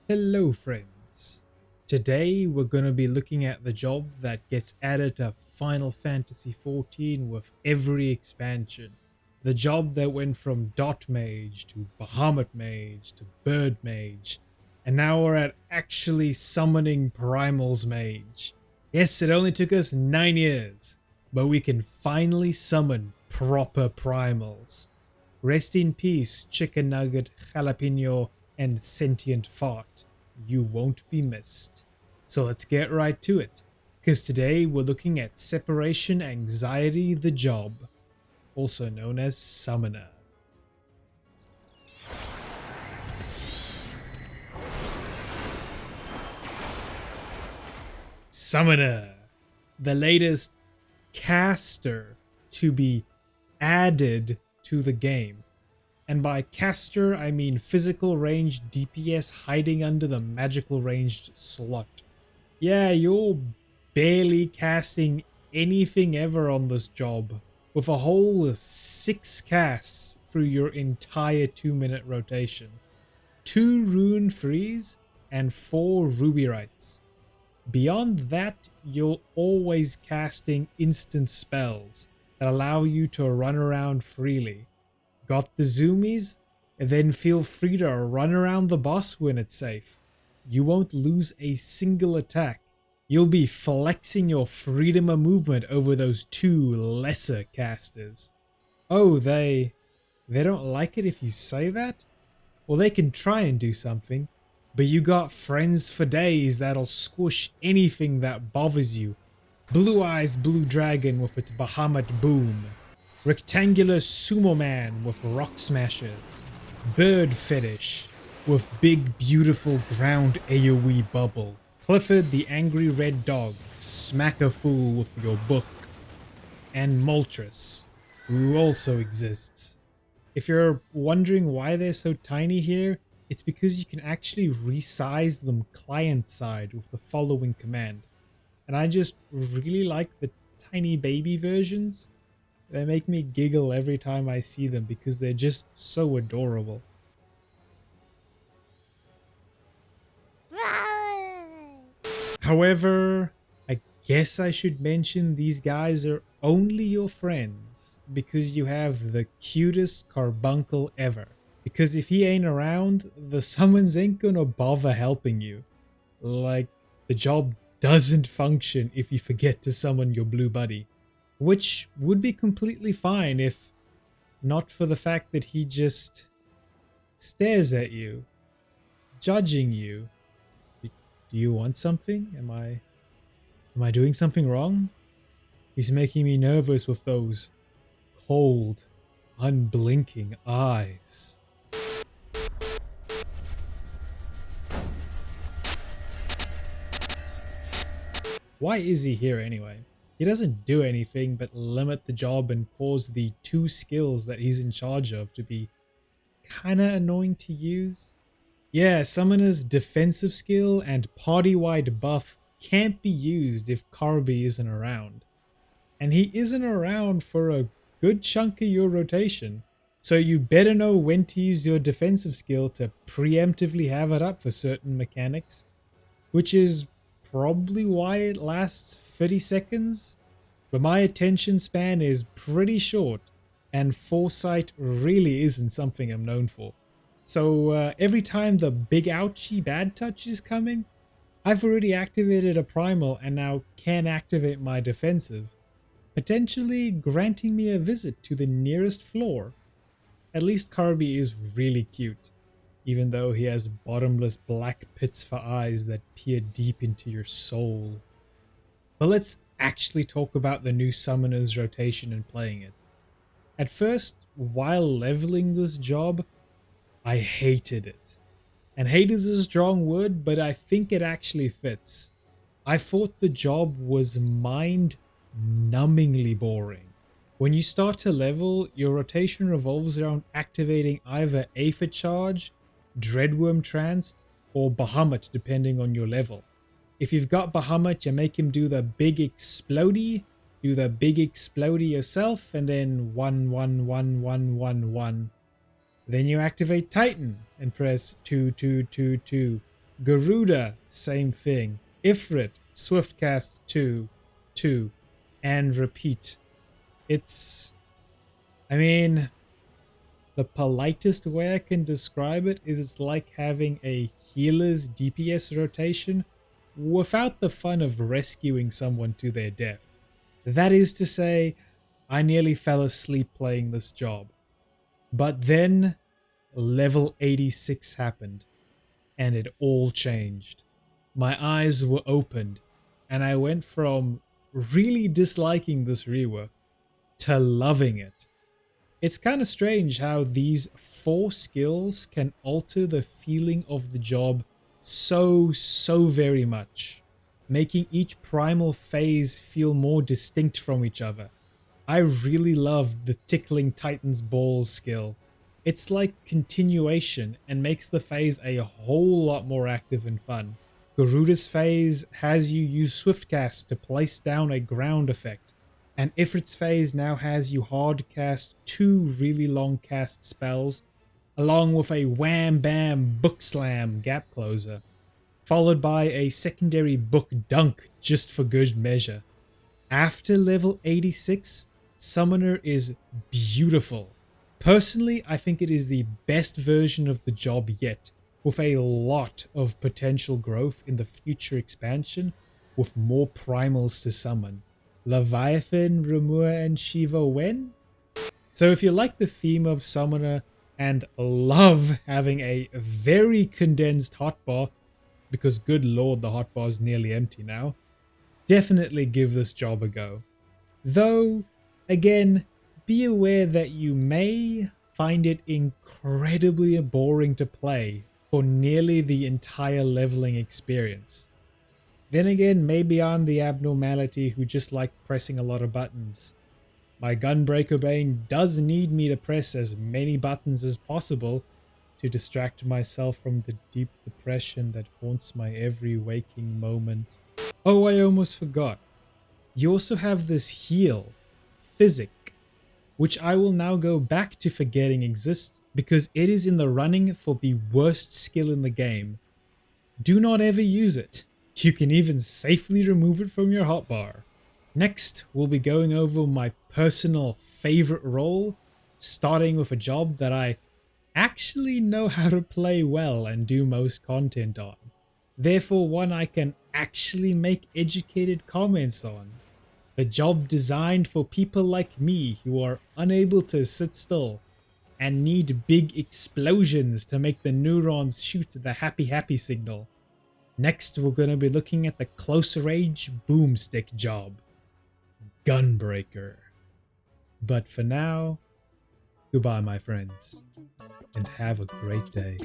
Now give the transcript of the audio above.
Hello friends. Today we're going to be looking at the job that gets added to Final Fantasy XIV with every expansion. The job that went from Dot Mage to Bahamut Mage to Bird Mage, and now we're at actually summoning Primals Mage. Yes, it only took us 9 years, but we can finally summon proper Primals. Rest in peace, Chicken Nugget, Jalapeno, and Sentient Fart. You won't be missed. So let's get right to it, because today we're looking at Separation Anxiety the Job, also known as Summoner. Summoner, the latest caster to be added to the game. And by caster, I mean physical ranged DPS hiding under the magical ranged slot. Yeah, you're barely casting anything ever on this job, with a whole 6 casts through your entire 2-minute rotation. 2 rune freeze and 4 ruby rights. Beyond that, you're always casting instant spells that allow you to run around freely. Got the zoomies? Then feel free to run around the boss when it's safe. You won't lose a single attack. You'll be flexing your freedom of movement over those 2 lesser casters. Oh, they don't like it if you say that? Well, they can try and do something, but you got friends for days that'll squish anything that bothers you. Blue Eyes Blue Dragon with its Bahamut Boom. Rectangular Sumo Man with Rock Smashers. Bird Fetish with Big Beautiful Ground AoE Bubble. Clifford the Angry Red Dog, smack a fool with your book. And Moltres, who also exists. If you're wondering why they're so tiny here, it's because you can actually resize them client side with the following command. And I just really like the tiny baby versions. They make me giggle every time I see them because they're just so adorable. However, I guess I should mention these guys are only your friends because you have the cutest Carbuncle ever. Because if he ain't around, the summons ain't gonna bother helping you. Like, the job doesn't function if you forget to summon your blue buddy. Which would be completely fine if not for the fact that he just stares at you, judging you. Do you want something? Am I doing something wrong? He's making me nervous with those cold, unblinking eyes. Why is he here anyway? He doesn't do anything but limit the job and cause the 2 skills that he's in charge of to be kinda annoying to use. Yeah, Summoner's defensive skill and party-wide buff can't be used if Carby isn't around. And he isn't around for a good chunk of your rotation. So you better know when to use your defensive skill to preemptively have it up for certain mechanics. Which is probably why it lasts 30 seconds, but my attention span is pretty short, and foresight really isn't something I'm known for. So every time the big ouchie bad touch is coming, I've already activated a primal and now can activate my defensive, potentially granting me a visit to the nearest floor. At least Carby is really cute, even though he has bottomless black pits for eyes that peer deep into your soul. But let's actually talk about the new Summoner's rotation and playing it. At first, while leveling this job, I hated it. And hate is a strong word, but I think it actually fits. I thought the job was mind-numbingly boring. When you start to level, your rotation revolves around activating either Aether Charge, Dreadworm Trance, or Bahamut depending on your level. If you've got Bahamut, you make him do the big explodey, yourself, and then 1 1 1 1 1 1. Then you activate Titan and press 2 2 2 2. Garuda, same thing. Ifrit, Swiftcast 2, 2, and repeat. It's, I mean, the politest way I can describe it is it's like having a healer's DPS rotation without the fun of rescuing someone to their death. That is to say, I nearly fell asleep playing this job. But then, level 86 happened, and it all changed. My eyes were opened, and I went from really disliking this rework to loving it. It's kind of strange how these 4 skills can alter the feeling of the job so very much, making each primal phase feel more distinct from each other. I really loved the Tickling Titan's Balls skill. It's like continuation and makes the phase a whole lot more active and fun. Garuda's phase has you use Swiftcast to place down a ground effect, and Ifrit's phase now has you hardcast 2 really long cast spells, along with a wham bam book slam gap closer, followed by a secondary book dunk just for good measure. After level 86, Summoner is beautiful. Personally, I think it is the best version of the job yet, with a lot of potential growth in the future expansion, with more primals to summon. Leviathan, Remua, and Shiva when? So if you like the theme of Summoner and love having a very condensed hotbar, because good lord the hotbar is nearly empty now, definitely give this job a go. Though, again, be aware that you may find it incredibly boring to play for nearly the entire leveling experience. Then again, maybe I'm the abnormality who just like pressing a lot of buttons. My Gunbreaker brain does need me to press as many buttons as possible to distract myself from the deep depression that haunts my every waking moment. Oh, I almost forgot. You also have this heal, Physic, which I will now go back to forgetting exists because it is in the running for the worst skill in the game. Do not ever use it. You can even safely remove it from your hotbar. Next, we'll be going over my personal favorite role, starting with a job that I actually know how to play well and do most content on. Therefore, one I can actually make educated comments on. The job designed for people like me who are unable to sit still and need big explosions to make the neurons shoot the happy signal. Next, we're going to be looking at the close range boomstick job, Gunbreaker. But for now, goodbye my friends, and have a great day.